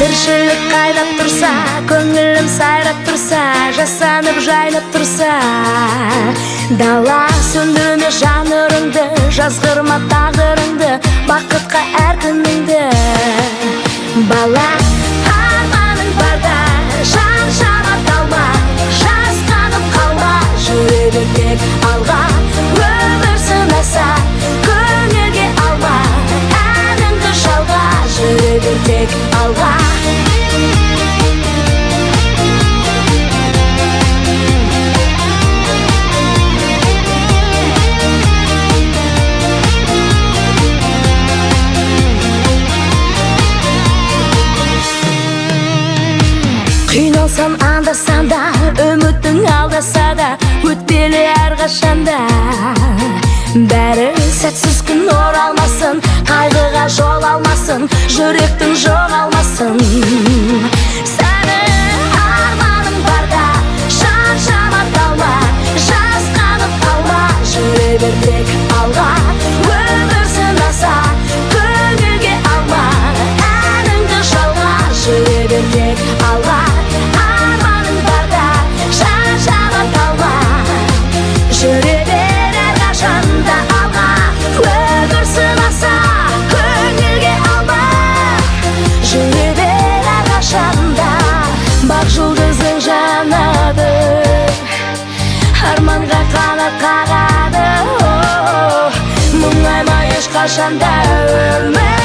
Тіршілік қайнап тұрса, көңілім сайрап тұрса, жасанып жайнап тұрса, дала сөндірме жанырыңды, жазғырма тағдырыңды, бақытқа әр күніңді. Бала, арманың барда, шаршама талма, жасқанып қалма, жүре бер тек алға. Өмір сынаса, көңілге алма, әніңді жалға, жүре бер тек алға. Қиналсам анда-санда, үмітің алдаса да, өтпелі әрқашанда. Бәрі сәтсіз күн оралмасын, қайғыға жол алмасын, жүректің жоғалмасын. Сәні арманың барда, шаршама талма, жасқанып қалма, жүре бер тек алға. Өмір сынаса, көңілге алма, әніңді жалға, жүре бер тек алға. Арманың барда, шаршама талма, жүре бер әрқашанда алға. Өмір сынаса, көңілге алма, жүре бер әрқашанда. Бақ жұлдызың жанады, арманға қанат қағады. Мұңайма ешқашанда өмір.